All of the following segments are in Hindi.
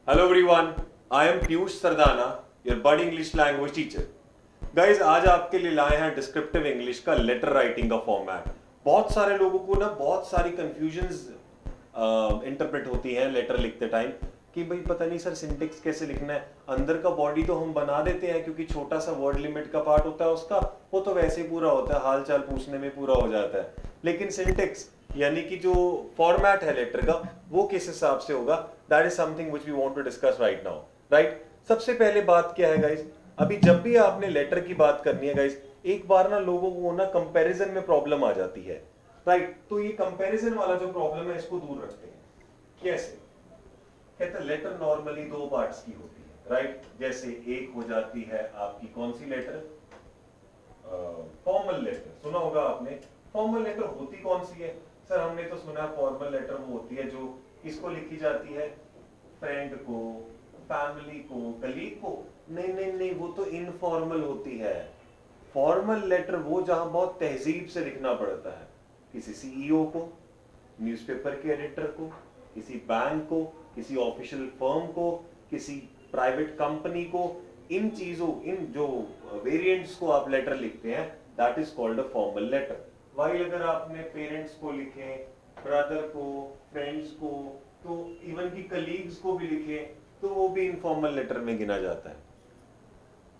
Hello everyone, I am Piyush Sardana, your bud English language teacher. Guys, आज आपके लिए लाए हैं डिस्क्रिप्टिव इंग्लिश का लेटर राइटिंग का फॉर्मेट। बहुत सारे लोगों को ना बहुत सारी कंफ्यूजन्स इंटरप्रेट होती हैं लेटर लिखते टाइम कि भाई पता नहीं सर सिंटेक्स कैसे लिखना है। अंदर का बॉडी तो हम बना देते हैं क्योंकि छोटा सा वर्ड लिमिट का पार्ट होता है उसका, वो तो वैसे ही पूरा होता है, हाल चाल पूछने में पूरा हो जाता है। लेकिन सिंटेक्स यानी कि जो फॉर्मेट है लेटर का वो किस हिसाब से होगा, that is something which we want to discuss right now. Right, सबसे पहले बात क्या है गाइज, अभी जब भी आपने लेटर की बात करनी है गाइज, एक बार ना लोगों को ना कंपैरिजन में प्रॉब्लम आ जाती है। राइट, तो ये कंपैरिजन वाला जो प्रॉब्लम है इसको दूर रखते हैं। कैसे? कहते हैं लेटर नॉर्मली दो पार्ट्स की होती है। राइट, जैसे एक हो जाती है आपकी कौन सी लेटर, फॉर्मल लेटर। सुना होगा आपने, फॉर्मल लेटर होती कौन सी है? सर हमने तो सुना फॉर्मल लेटर वो होती है जो किसको लिखी जाती है, फ्रेंड को, फैमिली को, कलीग को। नहीं नहीं नहीं, वो तो इनफॉर्मल होती है। फॉर्मल लेटर वो जहां बहुत तहजीब से लिखना पड़ता है, किसी सीईओ को, न्यूज़पेपर के एडिटर को, किसी बैंक को, किसी ऑफिशियल फर्म को, किसी प्राइवेट कंपनी को। इन चीजों, इन जो वेरिएंट्स को आप लेटर लिखते हैं, that is called a formal letter. While अगर आपने पेरेंट्स को लिखे, ब्रदर को, फ्रेंड्स को, तो इवन की कलीग्स को भी लिखे, तो वो भी इनफॉर्मल लेटर में गिना जाता है।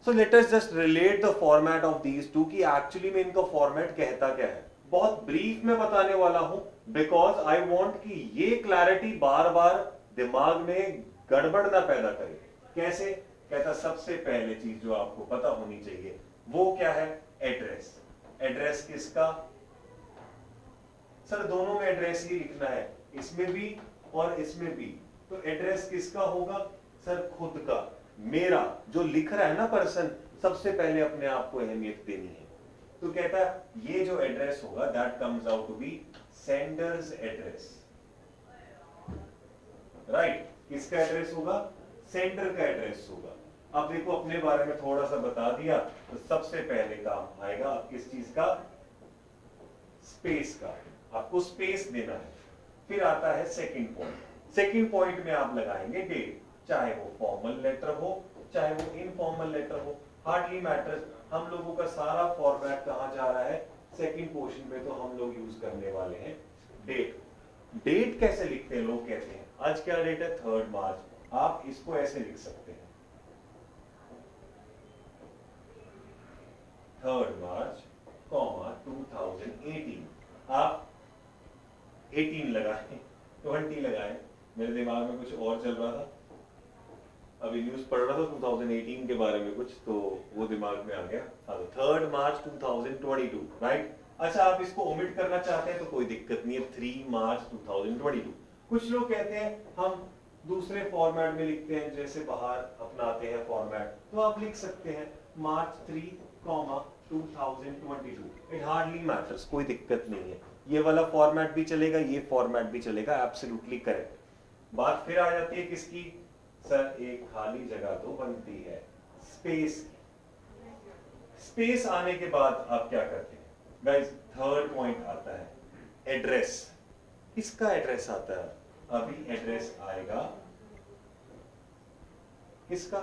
So let us just relate the format of these two कि एक्चुअली में इनका फॉर्मेट कहता क्या है। बहुत ब्रीफ में बताने वाला हूं बिकॉज आई वांट कि ये क्लैरिटी बार बार दिमाग में गड़बड़ ना पैदा करे। कैसे? कहता सबसे पहले चीज जो आपको पता होनी चाहिए वो क्या है, एड्रेस। एड्रेस किसका? सर दोनों में एड्रेस ही लिखना है, इसमें भी और इसमें भी। तो एड्रेस किसका होगा? सर खुद का, मेरा। जो लिख रहा है ना पर्सन, सबसे पहले अपने आप को अहमियत देनी है। तो कहता है ये जो एड्रेस होगा that comes out to be sender's address. Right, किसका एड्रेस होगा? सेंडर का एड्रेस होगा। अब देखो अपने बारे में थोड़ा सा बता दिया, तो सबसे पहले काम आएगा अब किस चीज का? स्पेस का। आपको स्पेस देना है। फिर आता है सेकंड पॉइंट। सेकंड पॉइंट में आप लगाएंगे डेट, चाहे वो फॉर्मल लेटर हो चाहे वो इनफॉर्मल लेटर हो, हार्डली मैटर्स। हम लोगों का सारा फॉर्मेट कहां जा रहा है? सेकंड पोर्शन में तो हम लोग यूज करने वाले हैं डेट। डेट कैसे लिखते हैं? लोग कहते हैं आज क्या डेट है, 3 मार्च। आप इसको ऐसे लिख सकते हैं, 3 मार्च, 2018। आप 18 लगाए, 20 लगाए, मेरे दिमाग में कुछ और चल रहा था, अभी न्यूज पढ़ रहा था 2018 के बारे में कुछ, तो वो दिमाग में आ गया। हाँ, तो 3 मार्च 2022। राइट, अच्छा आप इसको ओमिट करना चाहते हैं तो कोई दिक्कत नहीं है, 3 मार्च 2022। कुछ लोग कहते हैं हम दूसरे फॉर्मेट में लिखते हैं, जैसे बाहर अपनाते हैं फॉर्मेट, तो आप लिख सकते हैं मार्च 3, 2022। इट हार्डली मैटर्स, कोई दिक्कत नहीं है। ये वाला फॉर्मेट भी चलेगा, ये फॉर्मेट भी चलेगा, एब्सोल्युटली करेक्ट। बात फिर आ जाती है किसकी? सर एक खाली जगह तो बनती है स्पेस की। स्पेस आने के बाद आप क्या करते हैं गाइस? थर्ड पॉइंट आता है एड्रेस। किसका एड्रेस आता है? अभी एड्रेस आएगा किसका?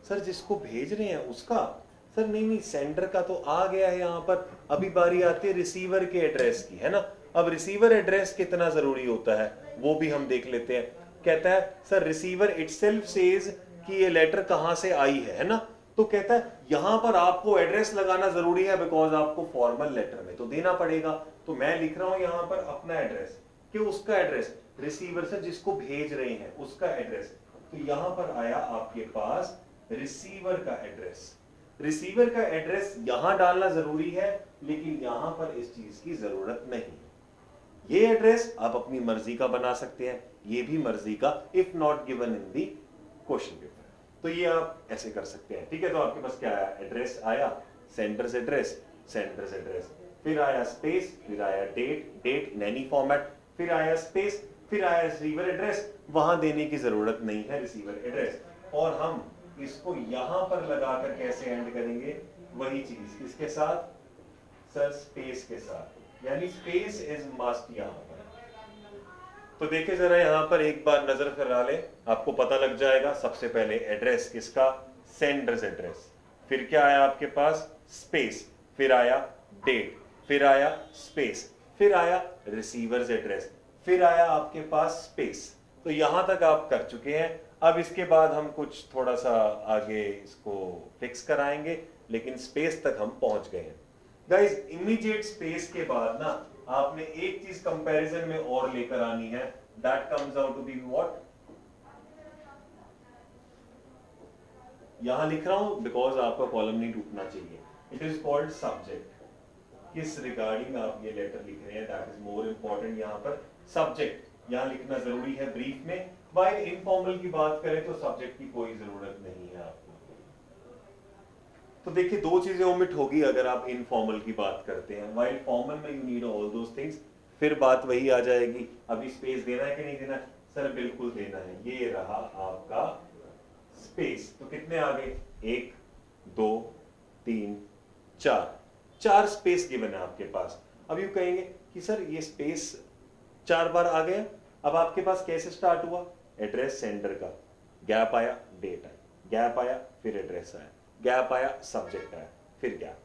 सर जिसको भेज रहे हैं उसका। सर नहीं नहीं, सेंडर का तो आ गया है यहां पर। अभी बारी आती है रिसीवर के एड्रेस की, है ना। अब रिसीवर एड्रेस कितना जरूरी होता है वो भी हम देख लेते हैं। कहता है सर रिसीवर इटसेल्फ सेज कि ये लेटर कहां से आई है ना। तो कहता है यहां पर आपको एड्रेस लगाना जरूरी है बिकॉज आपको फॉर्मल लेटर में तो देना पड़ेगा। तो मैं लिख रहा हूं यहां पर अपना एड्रेस, कि उसका एड्रेस, रिसीवर से जिसको भेज रहे हैं उसका एड्रेस। तो यहां पर आया आपके पास रिसीवर का एड्रेस। रिसीवर का एड्रेस यहां डालना जरूरी है, लेकिन यहां पर इस चीज की जरूरत नहीं। ये एड्रेस आप अपनी मर्जी का बना सकते हैं, ये भी मर्जी का, if not given in the question paper. तो ये आप ऐसे कर सकते हैं, ठीक है। तो आपके पास क्या आया? एड्रेस आया, सेंडर्स एड्रेस, सेंडर्स एड्रेस, फिर आया स्पेस, फिर आया date, date in any format, फिर आया स्पेस, फिर आया रिसीवर एड्रेस। वहां देने की जरूरत नहीं है रिसीवर एड्रेस। और हम इसको यहां पर लगाकर कैसे एंड करेंगे? वही चीज किसके साथ? सर स्पेस के साथ। यानी स्पेस इज मस्ट यहां पर। तो देखिए जरा यहाँ पर एक बार नजर फिरा ले, आपको पता लग जाएगा। सबसे पहले एड्रेस किसका, सेंडर्स एड्रेस, फिर क्या आया आपके पास, स्पेस, फिर आया डेट, फिर आया स्पेस, फिर आया रिसीवर्स एड्रेस, फिर आया आपके पास स्पेस। तो यहां तक आप कर चुके हैं। अब इसके बाद हम कुछ थोड़ा सा आगे इसको फिक्स कराएंगे, लेकिन स्पेस तक हम पहुंच गए हैं। गाइस इमीडिएट स्पेस के बाद ना आपने एक चीज कंपैरिजन में और लेकर आनी है, that comes out to be what, यहां लिख रहा हूं बिकॉज आपका कॉलम नहीं टूटना चाहिए। It is called subject. किस रिगार्डिंग आप ये लेटर लिख रहे हैं, दैट इज मोर इंपॉर्टेंट। यहां पर सब्जेक्ट यहां लिखना जरूरी है ब्रीफ में। वाइल इनफॉर्मल की बात करें तो सब्जेक्ट की कोई जरूरत नहीं है आपको। तो देखिए दो चीजें ओमिट होगी अगर आप इनफॉर्मल की बात करते हैं। वाइल फॉर्मल में you need all those things. फिर बात वही आ जाएगी, अभी स्पेस देना है कि नहीं देना, सर बिल्कुल देना है। ये रहा आपका स्पेस। तो कितने आ गए, 1 2 3 4, 4 स्पेस गिवन है आपके पास। अब यू कहेंगे कि सर ये स्पेस 4 बार आ गया। अब आपके पास कैसे स्टार्ट हुआ, एड्रेस सेंडर का, गैप आया, डेट आई, गैप आया, फिर एड्रेस आया, गैप आया, सब्जेक्ट आया, फिर गैप।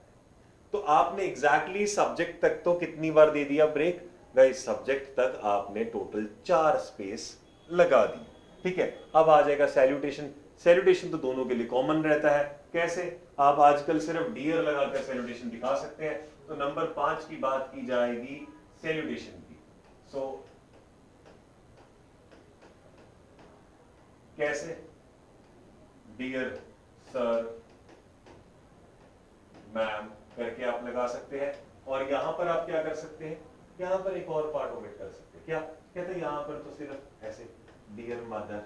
तो आपने एग्जैक्टली सब्जेक्ट तक तो कितनी बार दे दिया ब्रेक, गाइस सब्जेक्ट तक आपने टोटल 4 स्पेस लगा दी। ठीक है, अब आ जाएगा सैल्यूटेशन। सैल्यूटेशन तो दोनों के लिए कॉमन रहता है। कैसे, आप आजकल सिर्फ डियर लगाकर सैल्यूटेशन दिखा सकते हैं। तो नंबर 5 की बात की जाएगी सैल्यूटेशन की। सो कैसे, डियर सर मैम करके आप लगा सकते हैं। और यहां पर आप क्या कर सकते हैं, यहां पर एक और पार्ट ओमिट कर सकते हैं। क्या कहते हैं, यहां पर तो सिर्फ ऐसे डियर मदर।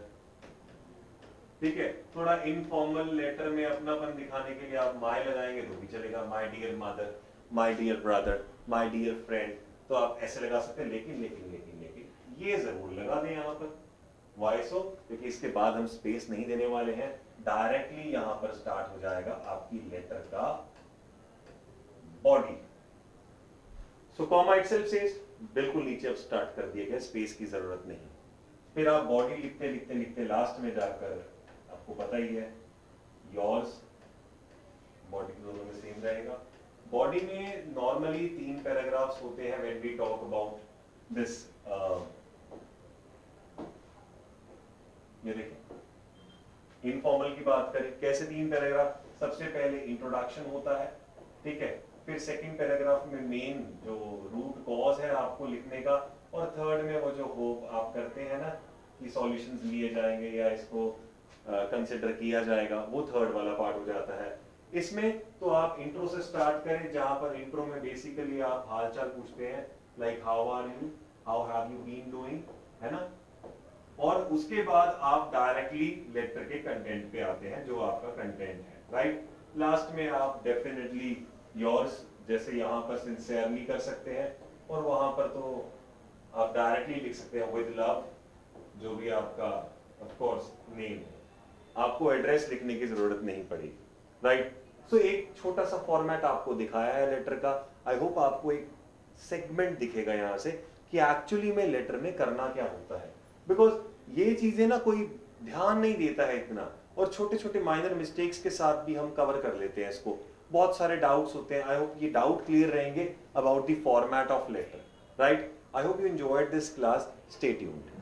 ठीक है, थोड़ा इनफॉर्मल लेटर में अपनापन दिखाने के लिए आप माय लगाएंगे तो भी चलेगा, my dear mother, my dear brother, my dear friend. तो आप ऐसे लगा सकते हैं। लेकिन लेकिन लेकिन लेकिन ये जरूर लगा दें यहां पर। वाई सो, क्योंकि इसके बाद हम स्पेस नहीं देने वाले हैं। डायरेक्टली यहां पर स्टार्ट हो जाएगा आपकी लेटर का बॉडी। सो कॉमा इटसेल्फ सेज, बिल्कुल नीचे अब स्टार्ट कर दिया गया, स्पेस की जरूरत नहीं। फिर आप बॉडी लिखते लिखते लिखते लास्ट में जाकर, आपको पता ही है योर्स, बॉडी दोनों में सेम रहेगा। बॉडी में नॉर्मली 3 पैराग्राफ्स होते हैं when we talk about this. ये देखिए इनफॉर्मल की बात करें, कैसे 3 पैराग्राफ, सबसे पहले इंट्रोडक्शन होता है। ठीक है, फिर सेकंड पैराग्राफ में मेन जो रूट कॉज है आपको लिखने का, और थर्ड में वो जो होप आप करते हैं ना कि सॉल्यूशंस लिए जाएंगे या इसको कंसिडर किया जाएगा, वो थर्ड वाला पार्ट हो जाता है। इसमें तो आप इंट्रो से स्टार्ट करें, जहां पर इंट्रो में बेसिकली आप हालचाल पूछते हैं, like how are you, how have you been doing, है ना। और उसके बाद आप डायरेक्टली लेटर के कंटेंट पे आते हैं, जो आपका कंटेंट है, राइट। लास्ट में आप डेफिनेटली योर्स, जैसे यहाँ पर सिंसियरली कर सकते हैं, और वहां पर तो आप डायरेक्टली लिख सकते हैं विद लव, जो भी आपका ऑफ कोर्स नेम है। आपको एड्रेस लिखने की जरूरत नहीं पड़ेगी, राइट। सो एक छोटा सा फॉर्मेट आपको दिखाया है लेटर का। आई होप आपको एक सेगमेंट दिखेगा यहाँ से कि एक्चुअली में लेटर में करना क्या होता है, बिकॉज ये चीजें ना कोई ध्यान नहीं देता है इतना, और छोटे छोटे माइनर मिस्टेक्स के साथ भी हम कवर कर लेते हैं इसको। बहुत सारे डाउट्स होते हैं। आई होप ये डाउट क्लियर रहेंगे about the format of letter, right. I hope you enjoyed this class. Stay tuned.